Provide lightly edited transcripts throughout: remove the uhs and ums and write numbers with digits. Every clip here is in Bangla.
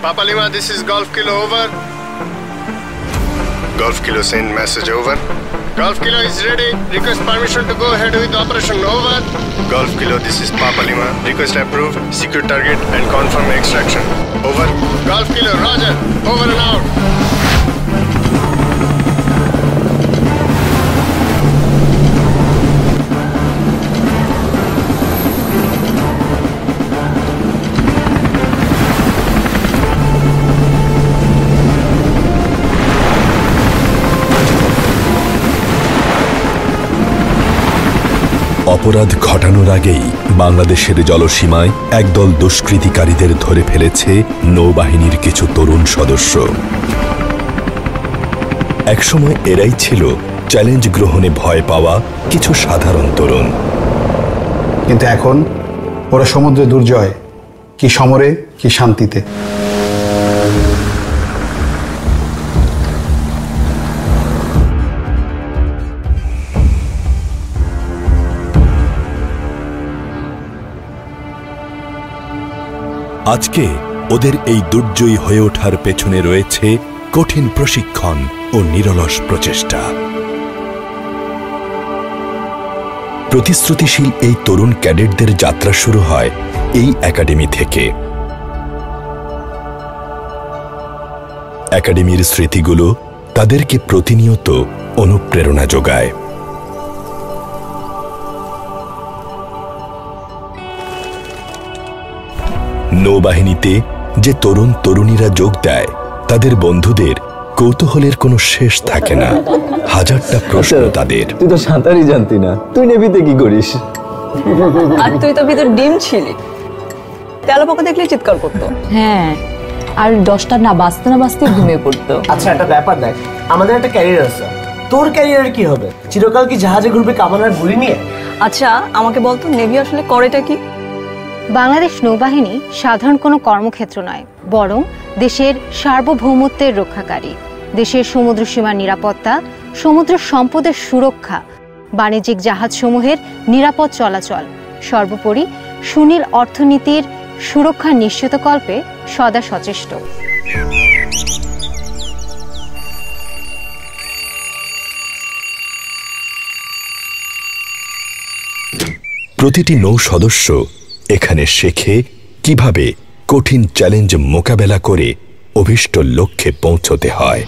Papa Lima, this is Golf Kilo, over. Golf Kilo, send message, over. Golf Kilo is ready. Request permission to go ahead with operation, over. Golf Kilo, this is Papa Lima. Request approved. Secure target and confirm extraction. Over. Golf Kilo, roger. Over and out. অপরাধ ঘটানোর আগেই বাংলাদেশের জলসীমায় একদল দুষ্কৃতিকারীদের ধরে ফেলেছে নৌবাহিনীর কিছু তরুণ সদস্য। একসময় এরাই ছিল চ্যালেঞ্জ গ্রহণে ভয় পাওয়া কিছু সাধারণ তরুণ। কিন্তু এখন ওরা সমুদ্রে দুর্জয়, কি সমরে কি শান্তিতে। আজকে ওদের এই দুর্জয়ী হয়ে ওঠার পেছনে রয়েছে কঠিন প্রশিক্ষণ ও নিরলস প্রচেষ্টা। প্রতিশ্রুতিশীল এই তরুণ ক্যাডেটদের যাত্রা শুরু হয় এই একাডেমি থেকে। একাডেমির স্মৃতিগুলো তাদেরকে প্রতিনিয়ত অনুপ্রেরণা যোগায়। নৌবাহিনীতে যে তরুণ তরুণীরা যোগ দেয় তাদের বন্ধুদের কৌতূহলের কোনো শেষ থাকে না। হাজারটা প্রশ্ন তাদের। তুই তো সাঁতারই জানতি না, তুই নেভিতে কি করিস? আর তুই তো ভিতর ডিম ছিলি, তেলাপোকা দেখলে চিৎকার করতো। হ্যাঁ, আর 10টা না বাজতে না বাজতে ঘুমিয়ে পড়তো। আচ্ছা একটা ব্যাপার দেখ, আমাদের একটা ক্যারিয়ার আছে, তোর ক্যারিয়ার কি হবে? চিরকাল কি জাহাজে ঘুরবে কামানার গুলি নিয়ে? আচ্ছা আমাকে বলতো নেভি আসলে করেটা কি? বাংলাদেশ নৌবাহিনী সাধারণ কোনো কর্মক্ষেত্র নয়, বরং দেশের সার্বভৌমত্বের রক্ষাকারী। দেশের সমুদ্র সীমার নিরাপত্তা, সমুদ্র সম্পদের সুরক্ষা, বাণিজ্যিক জাহাজসমূহের নিরাপদ চলাচল, সর্বোপরি সুনীল অর্থনীতির সুরক্ষা নিশ্চিতকল্পে সদা সচেষ্ট। প্রতিটি নৌ সদস্য এখানে শেখে কিভাবে কঠিন চ্যালেঞ্জ মোকাবেলা করে অভিষ্ট লক্ষ্যে পৌঁছতে হয়।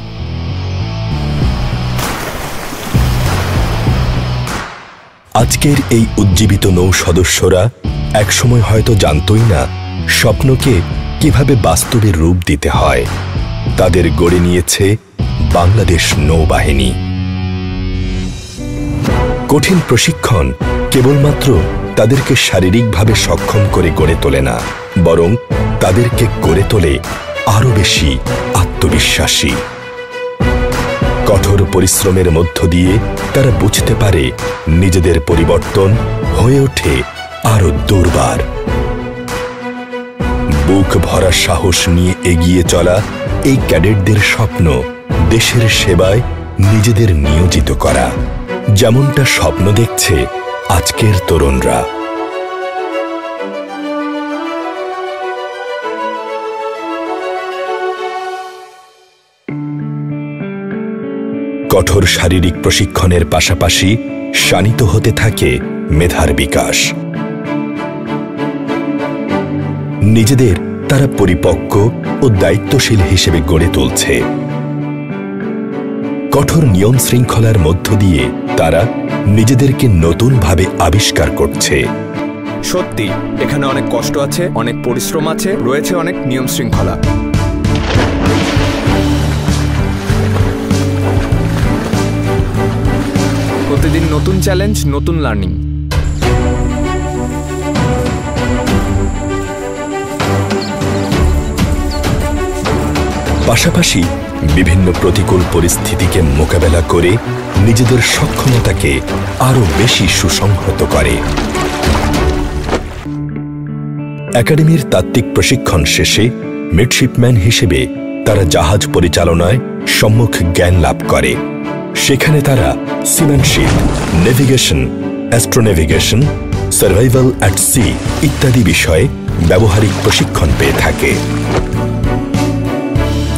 আজকের এই উজ্জীবিত নৌ সদস্যরা একসময় হয়তো জানতই না স্বপ্নকে কিভাবে বাস্তবে রূপ দিতে হয়। তাদের গড়ে নিয়েছে বাংলাদেশ নৌবাহিনী। কঠিন প্রশিক্ষণ কেবলমাত্র তাদেরকে শারীরিকভাবে সক্ষম করে গড়ে তোলে না, বরং তাদেরকে গড়ে তোলে আরো বেশি আত্মবিশ্বাসী। কঠোর পরিশ্রমের মধ্য দিয়ে তারা বুঝতে পারে নিজেদের পরিবর্তন হয়ে ওঠে আরো দুর্বার। বুক ভরা সাহস নিয়ে এগিয়ে চলা এই ক্যাডেটদের স্বপ্ন দেশের সেবায় নিজেদের নিয়োজিত করা, যেমনটা স্বপ্ন দেখছে আজকের তরুণরা। কঠোর শারীরিক প্রশিক্ষণের পাশাপাশি শানিত হতে থাকে মেধার বিকাশ। নিজেদের তারা পরিপক্ক ও দায়িত্বশীল হিসেবে গড়ে তুলছে। কঠোর নিয়ম শৃঙ্খলার মধ্য দিয়ে তারা নিজেদেরকে নতুনভাবে আবিষ্কার করছে। সত্যি এখানে অনেক কষ্ট আছে, অনেক পরিশ্রম আছে, রয়েছে অনেক নিয়ম শৃঙ্খলা। প্রতিদিন নতুন চ্যালেঞ্জ, নতুন লার্নিং। পাশাপাশি বিভিন্ন প্রতিকূল পরিস্থিতিকে মোকাবেলা করে নিজেদের সক্ষমতাকে আরো বেশি সুসংহত করে। একাডেমির তাত্ত্বিক প্রশিক্ষণ শেষে মিডশিপম্যান হিসেবে তারা জাহাজ পরিচালনায় সম্মুখ জ্ঞান লাভ করে। সেখানে তারা seamanship, navigation, astronavigation, survival at sea ইত্যাদি বিষয়ে ব্যবহারিক প্রশিক্ষণ পেয়ে থাকে।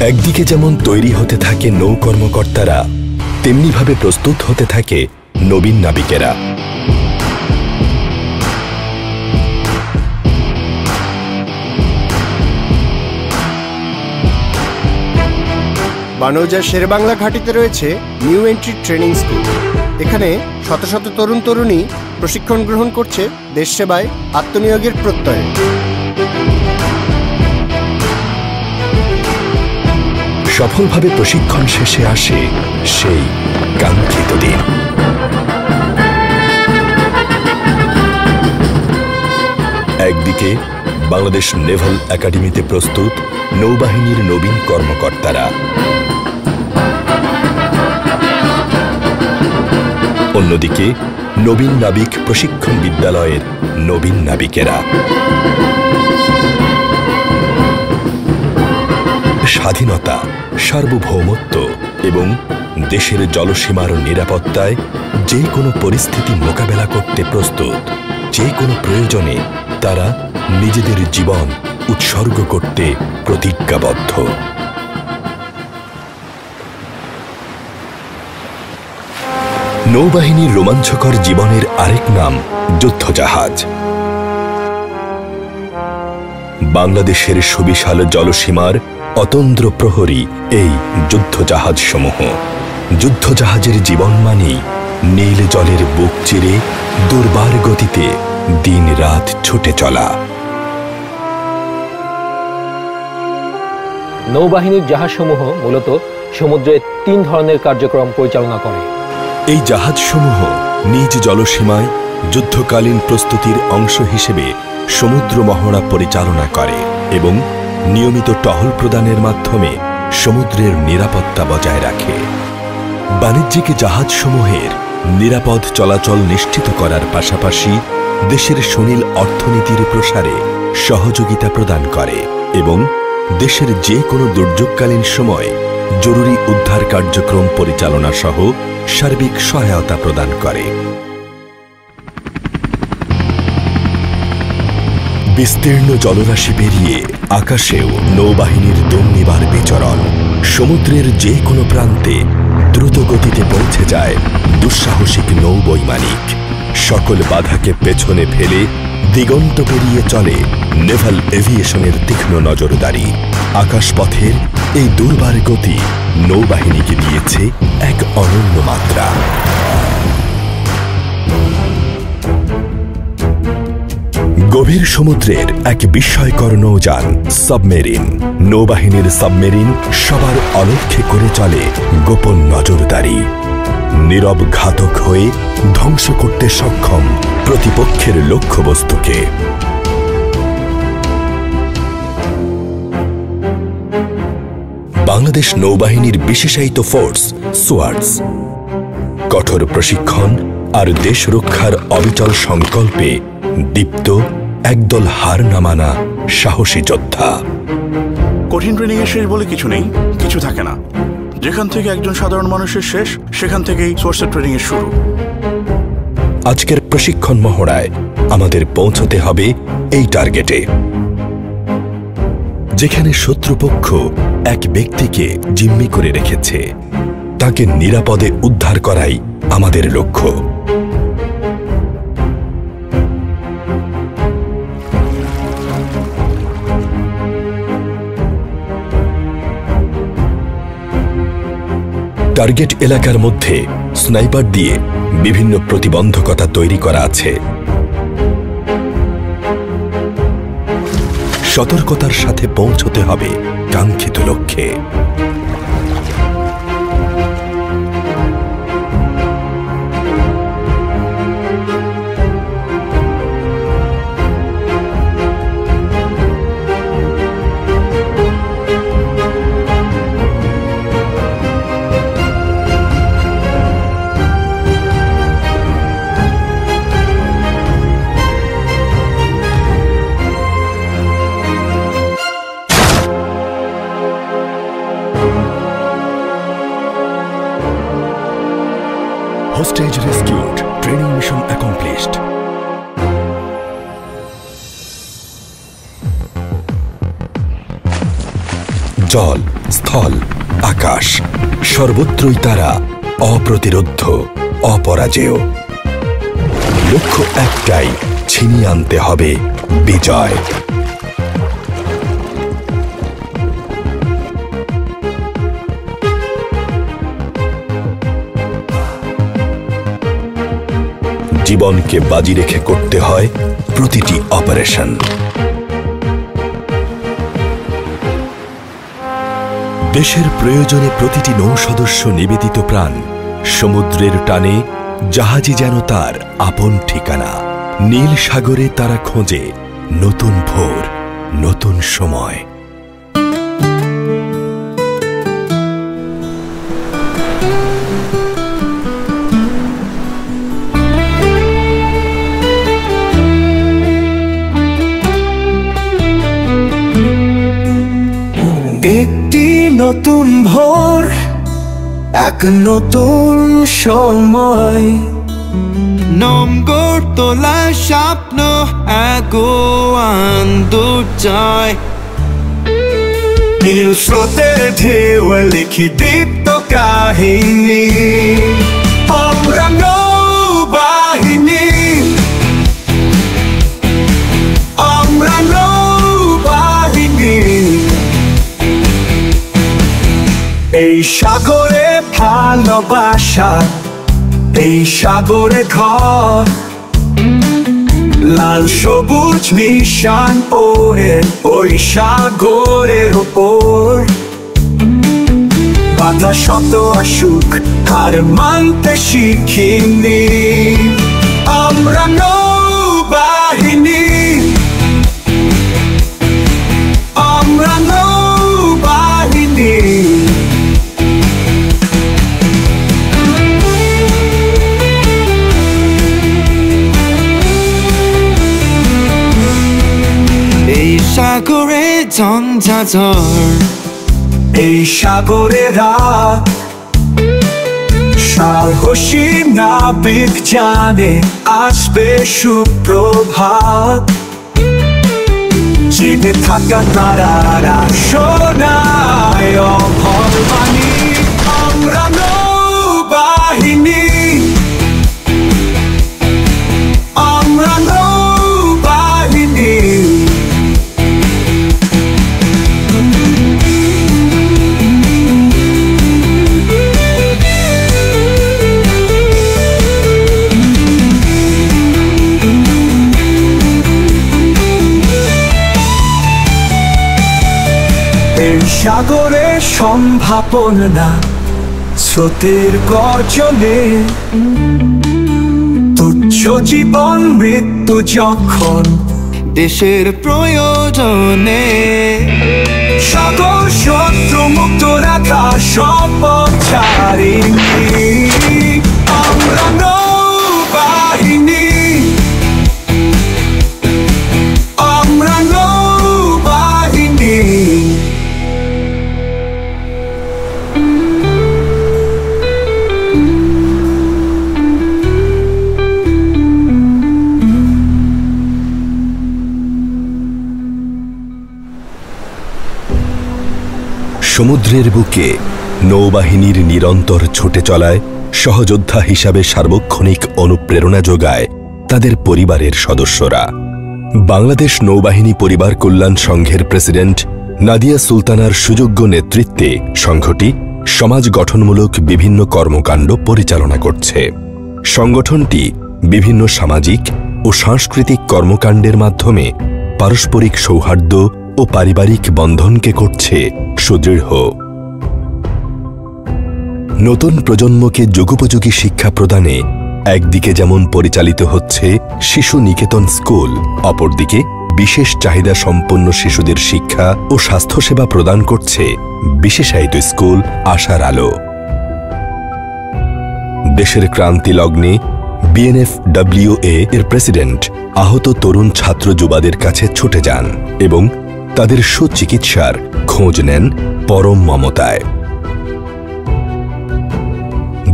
একদিকে যেমন তৈরি হতে থাকে নৌ কর্মকর্তারা, তেমনিভাবে প্রস্তুত হতে থাকে নবীন নাবিকেরা। বানৌজার শেরেবাংলা ঘাটিতে রয়েছে নিউ এন্ট্রি ট্রেনিং স্কুল। এখানে শত শত তরুণ তরুণী প্রশিক্ষণ গ্রহণ করছে দেশ সেবায় আত্মনিয়োগের প্রত্যয়ে। সফলভাবে প্রশিক্ষণ শেষে আসে সেই কাঙ্ক্ষিত দিন। একদিকে বাংলাদেশ নেভাল একাডেমিতে প্রস্তুত নৌবাহিনীর নবীন কর্মকর্তারা, অন্যদিকে নবীন নাবিক প্রশিক্ষণ বিদ্যালয়ের নবীন নাবিকেরা। স্বাধীনতা, সার্বভৌমত্ব এবং দেশের জলসীমার নিরাপত্তায় যে কোনো পরিস্থিতি মোকাবেলা করতে প্রস্তুত। যে কোনো প্রয়োজনে তারা নিজেদের জীবন উৎসর্গ করতে প্রতিজ্ঞাবদ্ধ। নৌবাহিনীর রোমাঞ্চকর জীবনের আরেক নাম যুদ্ধজাহাজ। বাংলাদেশের সুবিশাল জলসীমার অতন্দ্র প্রহরী এই যুদ্ধজাহাজ সমূহ। যুদ্ধজাহাজের জীবন মানেই নীল জলের বুক চিরে দুর্বার গতিতে দিন রাত ছুটে চলা। নৌবাহিনীর জাহাজসমূহ মূলত সমুদ্রে 3 ধরনের কার্যক্রম পরিচালনা করে। এই জাহাজসমূহ নিজ জলসীমায় যুদ্ধকালীন প্রস্তুতির অংশ হিসেবে সমুদ্র মহড়া পরিচালনা করে এবং নিয়মিত টহল প্রদানের মাধ্যমে সমুদ্রের নিরাপত্তা বজায় রাখে। বাণিজ্যিক জাহাজসমূহের নিরাপদ চলাচল নিশ্চিত করার পাশাপাশি দেশের সুনীল অর্থনীতির প্রসারে সহযোগিতা প্রদান করে এবং দেশের যে কোনো দুর্যোগকালীন সময় জরুরি উদ্ধার কার্যক্রম পরিচালনা সহ সার্বিক সহায়তা প্রদান করে। বিস্তীর্ণ জলরাশি পেরিয়ে আকাশেও নৌবাহিনীর দুর্নিবার বিচরণ। সমুদ্রের যে কোনো প্রান্তে দ্রুত গতিতে পৌঁছে যায় দুঃসাহসিক নৌবৈমানিক। সকল বাধাকে পেছনে ফেলে দিগন্ত পেরিয়ে চলে নেভাল এভিয়েশনের তীক্ষ্ণ নজরদারি। আকাশপথের এই দুর্বার গতি নৌবাহিনীকে দিয়েছে এক অনন্য মাত্রা। গভীর সমুদ্রের এক বিস্ময়কর নৌযান সাবমেরিন। নৌবাহিনীর সাবমেরিন সবার অলক্ষ্যে করে চলে গোপন নজরদারি। নীরব ঘাতক হয়ে ধ্বংস করতে সক্ষম প্রতিপক্ষের লক্ষ্যবস্তুকে। বাংলাদেশ নৌবাহিনীর বিশেষায়িত ফোর্স সোয়ার্ডস কঠোর প্রশিক্ষণ আর দেশ রক্ষার অবিচল সংকল্পে দীপ্ত একদল হার না মানা সাহসী যোদ্ধা। কঠিন ট্রেনিং এর শেষ বলে কিছু নেই, কিছু থাকে না। যেখান থেকে একজন সাধারণ মানুষের শেষ, সেখান থেকেই সোর্সের ট্রেনিং এর শুরু। আজকের প্রশিক্ষণ মহড়ায় আমাদের পৌঁছতে হবে এই টার্গেটে, যেখানে শত্রুপক্ষ এক ব্যক্তিকে জিম্মি করে রেখেছে। তাকে নিরাপদে উদ্ধার করাই আমাদের লক্ষ্য। টার্গেট এলাকার মধ্যে স্নাইপার দিয়ে বিভিন্ন প্রতিবন্ধকতা তৈরি করা আছে। সতর্কতার সাথে পৌঁছতে হবে কাঙ্ক্ষিত লক্ষ্যে। Hostage rescued. Training mission accomplished. জল, স্থল আকাশ সর্বত্রই তারা অপ্রতিরোধ্য অপরাজেয়। লক্ষ্য একটাই, ছিনিয়ে আনতে হবে বিজয়। জীবনকে বাজি রেখে করতে হয় প্রতিটি অপারেশন। দেশের প্রয়োজনে প্রতিটি নৌসদস্য নিবেদিত প্রাণ। সমুদ্রের টানে জাহাজই যেন তার আপন ঠিকানা। নীল সাগরে তারা খোঁজে নতুন ভোর, নতুন সময়। একটি নতুন ভোর, এক নতুন সময়, নম্বর তোলা স্বপ্ন এগোয়ান দুর্জয়। নীল স্রোতের ঢেউ লিখি দীপ্ত কাহিনী, আমরা নৌবাহিনী, আমরা নৌবাহিনী। এই সাগরে ভালোবাসা, এই সাগরে ঘর, লাল সবুজ নিশান ওরে ওই সাগরের ওপর। বাধা শত আসুক হার মানতে শিখিনি, আমরা নৌবাহিনী, আমরা নৌবাহিনী। এই সাগরে ঝঞ্ঝাঝড়, এই সাগরে রাত, সাহসী নাবিক জানে আসবে সুপ্রভাত। চিনে থাকা তারারা শোনায় অভয় বাণী, আমরা নৌবাহিনী, আমরা নৌবাহিনী। এই সাগরে সম্ভাবনা স্রোতের গর্জনে, তুচ্ছ জীবন মৃত্যু যখন দেশের প্রয়োজনে। সাগর শত্রু মুক্ত রাখা সপচারিণী, আমরা নৌবাহিনী, আমরা নৌবাহিনী। সমুদ্রের বুকে নৌবাহিনীর নিরন্তর ছুটে চলায় সহযোদ্ধা হিসাবে সার্বক্ষণিক অনুপ্রেরণা যোগায় তাদের পরিবারের সদস্যরা। বাংলাদেশ নৌবাহিনী পরিবার কল্যাণ সংঘের প্রেসিডেন্ট নাদিয়া সুলতানার সুযোগ্য নেতৃত্বে সংঘটি সমাজ গঠনমূলক বিভিন্ন কর্মকাণ্ড পরিচালনা করছে। সংগঠনটি বিভিন্ন সামাজিক ও সাংস্কৃতিক কর্মকাণ্ডের মাধ্যমে পারস্পরিক সৌহার্দ্য ও পারিবারিক বন্ধনকে করছে সুদৃঢ়। নতুন প্রজন্মকে যুগোপযোগী শিক্ষা প্রদানে একদিকে যেমন পরিচালিত হচ্ছে শিশু নিকেতন স্কুল, অপরদিকে বিশেষ চাহিদা সম্পন্ন শিশুদের শিক্ষা ও স্বাস্থ্যসেবা প্রদান করছে বিশেষায়িত স্কুল আশার আলো। দেশের ক্রান্তি লগ্নে বিএনএফডব্লিউএ এর প্রেসিডেন্ট আহত তরুণ ছাত্র যুবাদের কাছে ছুটে যান এবং তাদের সুচিকিৎসার খোঁজ নেন পরম মমতায়।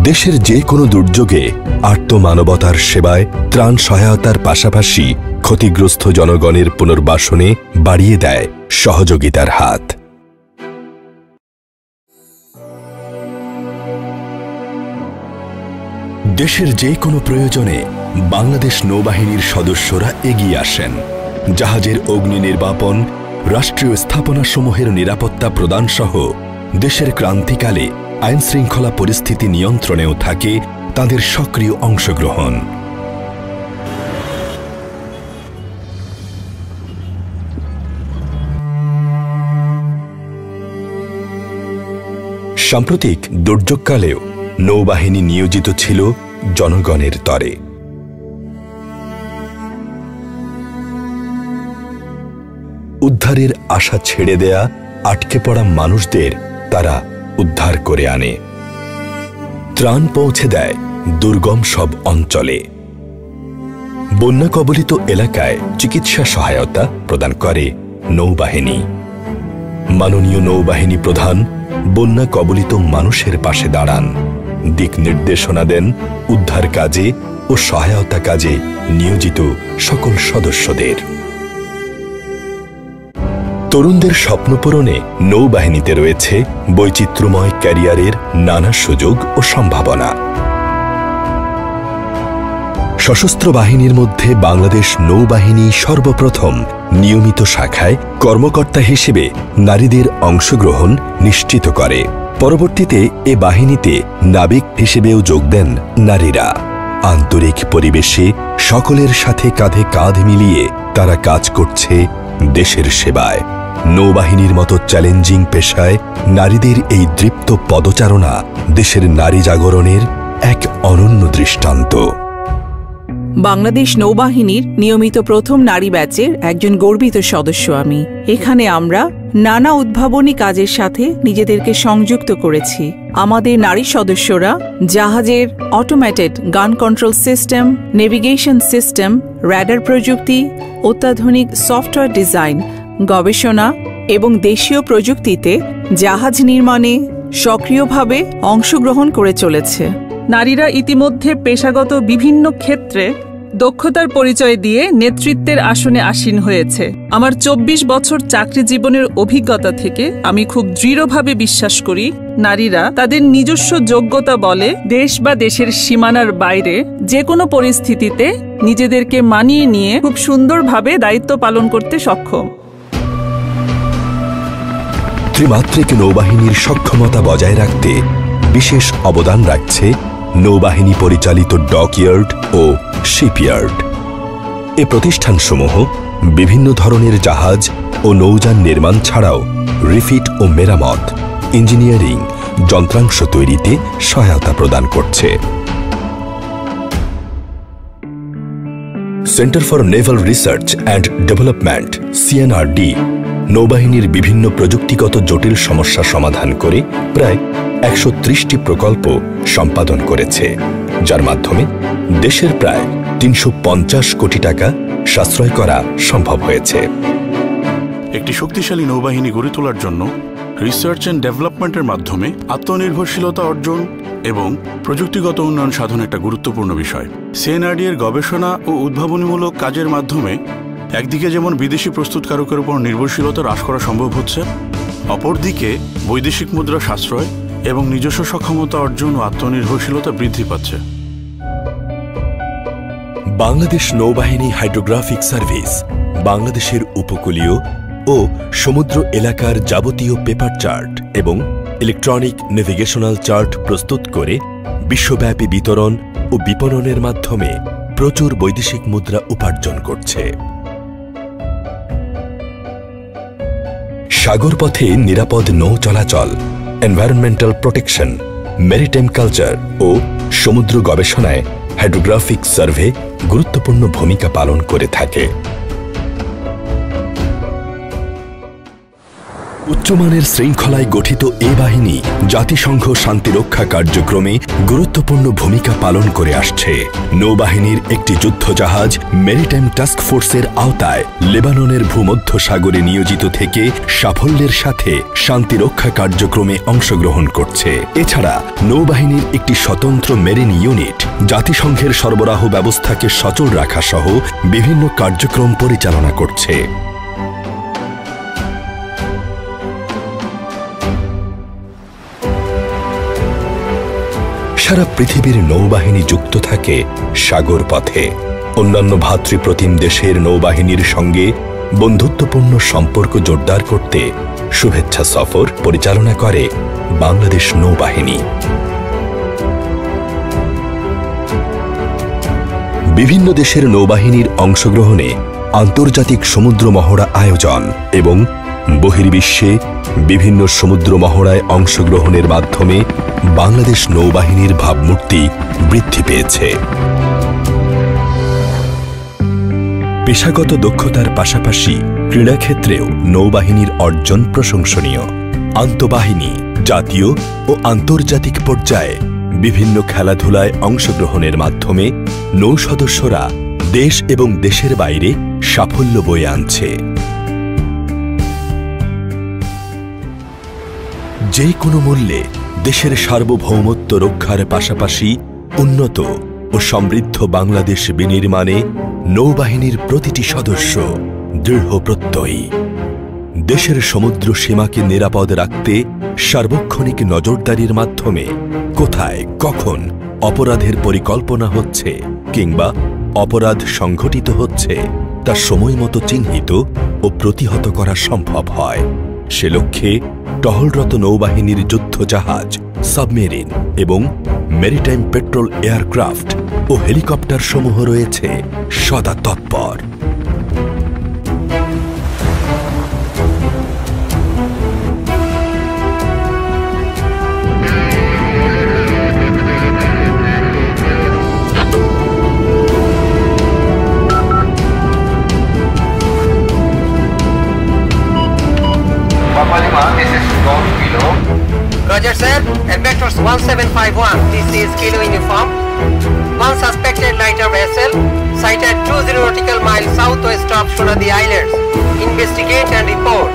দেশের যে কোনো দুর্যোগে আর্তমানবতার সেবায় ত্রাণ সহায়তার পাশাপাশি ক্ষতিগ্রস্ত জনগণের পুনর্বাসনে বাড়িয়ে দেয় সহযোগিতার হাত। দেশের যে কোনো প্রয়োজনে বাংলাদেশ নৌবাহিনীর সদস্যরা এগিয়ে আসেন। জাহাজের অগ্নি নির্বাপন, রাষ্ট্রীয় স্থাপনাসমূহের নিরাপত্তা প্রদান সহ দেশের ক্রান্তিকালে আইনশৃঙ্খলা পরিস্থিতি নিয়ন্ত্রণেও থাকে তাদের সক্রিয় অংশগ্রহণ। সাম্প্রতিক দুর্যোগকালেও নৌবাহিনী নিয়োজিত ছিল জনগণের তরে। উদ্ধারের আশা ছেড়ে দেয়া আটকে পড়া মানুষদের তারা উদ্ধার করে আনে, ত্রাণ পৌঁছে দেয় দুর্গম সব অঞ্চলে। বন্যা কবলিত এলাকায় চিকিৎসা সহায়তা প্রদান করে নৌবাহিনী। মাননীয় নৌবাহিনী প্রধান বন্যা কবলিত মানুষের পাশে দাঁড়ান, দিক নির্দেশনা দেন উদ্ধার কাজে ও সহায়তা কাজে নিয়োজিত সকল সদস্যদের। তরুণদের স্বপ্ন পূরণে নৌবাহিনীতে রয়েছে বৈচিত্র্যময় ক্যারিয়ারের নানা সুযোগ ও সম্ভাবনা। সশস্ত্র বাহিনীর মধ্যে বাংলাদেশ নৌবাহিনী সর্বপ্রথম নিয়মিত শাখায় কর্মকর্তা হিসেবে নারীদের অংশগ্রহণ নিশ্চিত করে। পরবর্তীতে এ বাহিনীতে নাবিক হিসেবেও যোগ দেন নারীরা। আন্তরিক পরিবেশে সকলের সাথে কাঁধে কাঁধ মিলিয়ে তারা কাজ করছে দেশের সেবায়। নৌবাহিনীর মতো চ্যালেঞ্জিং পেশায় নারীদের এই দৃপ্ত পদচারণা দেশের নারী জাগরণের এক অনন্য দৃষ্টান্ত। বাংলাদেশ নৌবাহিনীর নিয়মিত প্রথম নারী ব্যাচের একজন গর্বিত সদস্য আমি। এখানে আমরা নানা উদ্ভাবনী কাজের সাথে নিজেদেরকে সংযুক্ত করেছি। আমাদের নারী সদস্যরা জাহাজের অটোমেটেড গান control system, navigation system, radar প্রযুক্তি, অত্যাধুনিক সফটওয়্যার ডিজাইন, গবেষণা এবং দেশীয় প্রযুক্তিতে জাহাজ নির্মাণে সক্রিয়ভাবে অংশগ্রহণ করে চলেছে। নারীরা ইতিমধ্যে পেশাগত বিভিন্ন ক্ষেত্রে দক্ষতার পরিচয় দিয়ে নেতৃত্বের আসনে আসীন হয়েছে। আমার ২৪ বছর চাকরি জীবনের অভিজ্ঞতা থেকে আমি খুব দৃঢ়ভাবে বিশ্বাস করি, নারীরা তাদের নিজস্ব যোগ্যতা বলে দেশ বা দেশের সীমানার বাইরে যে কোনো পরিস্থিতিতে নিজেদেরকে মানিয়ে নিয়ে খুব সুন্দরভাবে দায়িত্ব পালন করতে সক্ষম। ত্রিমাত্রিক নৌবাহিনীর সক্ষমতা বজায় রাখতে বিশেষ অবদান রাখছে নৌবাহিনী পরিচালিত ডকইয়ার্ড ও শিপইয়ার্ড। এ প্রতিষ্ঠানসমূহ বিভিন্ন ধরনের জাহাজ ও নৌযান নির্মাণ ছাড়াও রিফিট ও মেরামত, ইঞ্জিনিয়ারিং, যন্ত্রাংশ তৈরিতে সহায়তা প্রদান করছে। Centre for Naval research and development CNRD নৌবাহিনীর বিভিন্ন প্রযুক্তিগত জটিল সমস্যা সমাধান করে প্রায় ১৩০টি প্রকল্প সম্পাদন করেছে, যার মাধ্যমে দেশের প্রায় ৩৫০ কোটি টাকা সাশ্রয় করা সম্ভব হয়েছে। একটি শক্তিশালী নৌবাহিনী গড়ে তোলার জন্য রিসার্চ অ্যান্ড ডেভেলপমেন্টের মাধ্যমে আত্মনির্ভরশীলতা অর্জন এবং প্রযুক্তিগত উন্নয়ন সাধন একটা গুরুত্বপূর্ণ বিষয়। CNRD এর গবেষণা ও উদ্ভাবনীমূলক কাজের মাধ্যমে একদিকে যেমন বিদেশি প্রস্তুতকারকের উপর নির্ভরশীলতা হ্রাস করা সম্ভব হচ্ছে, অপরদিকে বৈদেশিক মুদ্রা সাশ্রয় এবং নিজস্ব সক্ষমতা অর্জন ও আত্মনির্ভরশীলতা বৃদ্ধি পাচ্ছে। বাংলাদেশ নৌবাহিনী হাইড্রোগ্রাফিক সার্ভিস বাংলাদেশের উপকূলীয় ও সমুদ্র এলাকার যাবতীয় পেপার চার্ট এবং ইলেকট্রনিক নেভিগেশনাল চার্ট প্রস্তুত করে বিশ্বব্যাপী বিতরণ ও বিপণনের মাধ্যমে প্রচুর বৈদেশিক মুদ্রা উপার্জন করছে। সাগরপথে নিরাপদ নৌ চলাচল, এনভায়রনমেন্টাল প্রোটেকশন, মেরিটাইম কালচার ও সমুদ্র গবেষণায় হাইড্রোগ্রাফিক সার্ভে গুরুত্বপূর্ণ ভূমিকা পালন করে থাকে। উচ্চমানের শৃঙ্খলায় গঠিত এ বাহিনী জাতিসংঘ শান্তিরক্ষা কার্যক্রমে গুরুত্বপূর্ণ ভূমিকা পালন করে আসছে। নৌবাহিনীর একটি যুদ্ধজাহাজ মেরিটাইম টাস্ক ফোর্সের আওতায় লেবাননের ভূমধ্য সাগরে নিয়োজিত থেকে সাফল্যের সাথে শান্তিরক্ষা কার্যক্রমে অংশগ্রহণ করছে। এছাড়া নৌবাহিনীর একটি স্বতন্ত্র মেরিন ইউনিট জাতিসংঘের সরবরাহ ব্যবস্থাকে সচল রাখা সহ বিভিন্ন কার্যক্রম পরিচালনা করছে। সারা পৃথিবীর নৌবাহিনী যুক্ত থাকে সাগর পথে। অন্যান্য ভ্রাতৃপ্রতিম দেশের নৌবাহিনীর সঙ্গে বন্ধুত্বপূর্ণ সম্পর্ক জোরদার করতে শুভেচ্ছা সফর পরিচালনা করে বাংলাদেশ নৌবাহিনী। বিভিন্ন দেশের নৌবাহিনীর অংশগ্রহণে আন্তর্জাতিক সমুদ্র মহড়া আয়োজন এবং বহির্বিশ্বে বিভিন্ন সমুদ্র মহড়ায় অংশগ্রহণের মাধ্যমে বাংলাদেশ নৌবাহিনীর ভাবমূর্তি বৃদ্ধি পেয়েছে। পেশাগত দক্ষতার পাশাপাশি ক্রীড়াক্ষেত্রেও নৌবাহিনীর অর্জন প্রশংসনীয়। আন্তঃবাহিনী, জাতীয় ও আন্তর্জাতিক পর্যায়ে বিভিন্ন খেলাধুলায় অংশগ্রহণের মাধ্যমে নৌ সদস্যরা দেশ এবং দেশের বাইরে সাফল্য বয়ে আনছে। যে কোনো মূল্যে দেশের সার্বভৌমত্ব রক্ষার পাশাপাশি উন্নত ও সমৃদ্ধ বাংলাদেশ বিনির্মাণে নৌবাহিনীর প্রতিটি সদস্য দৃঢ় প্রত্যয়ী। দেশের সমুদ্র সীমাকে নিরাপদ রাখতে সার্বক্ষণিক নজরদারির মাধ্যমে কোথায় কখন অপরাধের পরিকল্পনা হচ্ছে কিংবা অপরাধ সংঘটিত হচ্ছে তা সময়মতো চিহ্নিত ও প্রতিহত করা সম্ভব হয়। সে লক্ষ্যে টহলরত নৌবাহিনীর যুদ্ধজাহাজ, সাবমেরিন এবং মেরিটাইম পেট্রোল এয়ারক্রাফট ও হেলিকপ্টার সমূহ রয়েছে সদা তৎপর। This is Golf Kilo. Roger, sir. Vectors 1751. This is Kilo uniform. One suspected lighter vessel sighted 20 nautical miles southwest of Shonadi Islands. Investigate and report.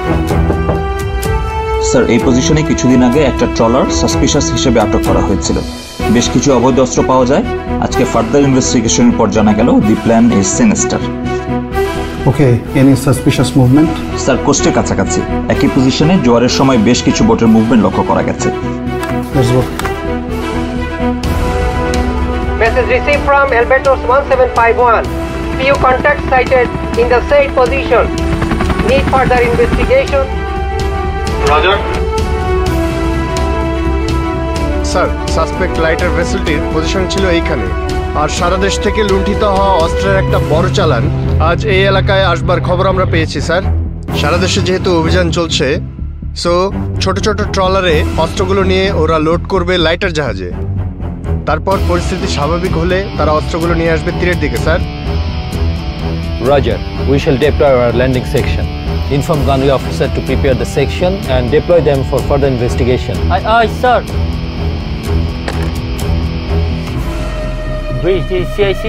Sir, এই পজিশনে কিছুদিন আগে একটা ট্রলার সাসপিশাস হিসেবে আটক করা হয়েছিল। বেশ কিছু অবৈধ অস্ত্র পাওয়া যায়। আজকে ফার্দার ইনভেস্টিগেশনের পর জানা গেল the plan is sinister. Okay, any suspicious movement? Sir, কোস্টের কাছাকাছি একই পজিশনে জোয়ারের সময় বেশ কিছু বোটের মুভমেন্ট লক্ষ্য করা গেছে। Message received from Albatros 1751. Few contacts sighted in the said position. Need further investigation. Roger. Sir, suspect lighter ভেসেলটির পজিশন ছিল এইখানে, আর সারা দেশ থেকে লুণ্ঠিত হওয়া অস্ত্রের একটা বড় চালান আজ এই এলাকায় আসবার খবর আমরা পেয়েছি স্যার। সারা দেশে যেহেতু অভিযান চলছে, সো ছোট ছোট ট্রলারে অস্ত্রগুলো নিয়ে ওরা লোড করবে লাইটার জাহাজে। তারপর পরিস্থিতি স্বাভাবিক হলে তারা অস্ত্রগুলো নিয়ে আসবে তীরের দিকে sir. Roger, we shall deploy our landing section. Inform gunnery officer to prepare the section and deploy them for further investigation. Aye, sir. Bridge the CIC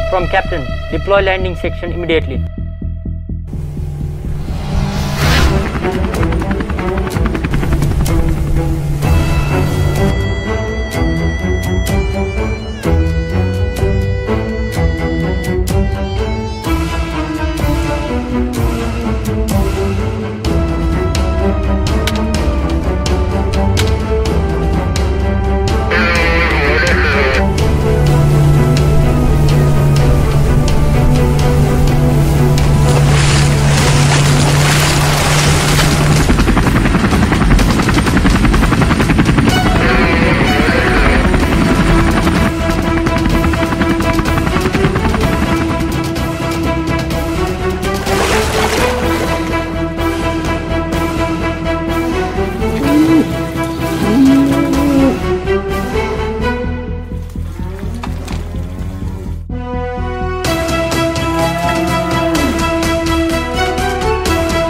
from Captain. Deploy landing section immediately.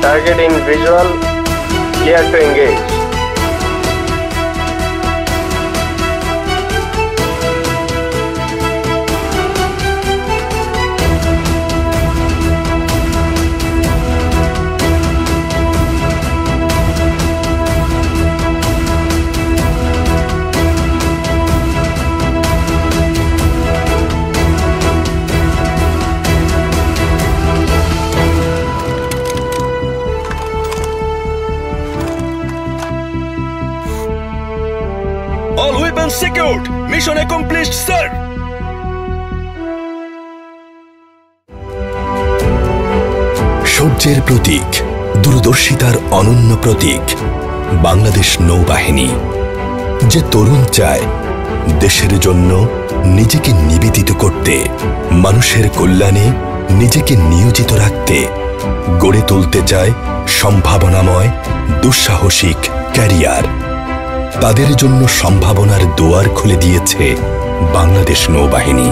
Target in visual, clear to engage. All weapons secured. Mission accomplished sir. শৌর্যের প্রতীক, দূরদর্শিতার অনন্য প্রতীক বাংলাদেশ নৌবাহিনী, যে তরুণ চায় দেশের জন্য নিজেকে নিবেদিত করতে, মানুষের কল্যাণে নিজেকে নিয়োজিত রাখতে, গড়ে তুলতে চায় সম্ভাবনাময় দুঃসাহসিক ক্যারিয়ার। তাদের জন্য সম্ভাবনার দুয়ার খুলে দিয়েছে বাংলাদেশ নৌবাহিনী।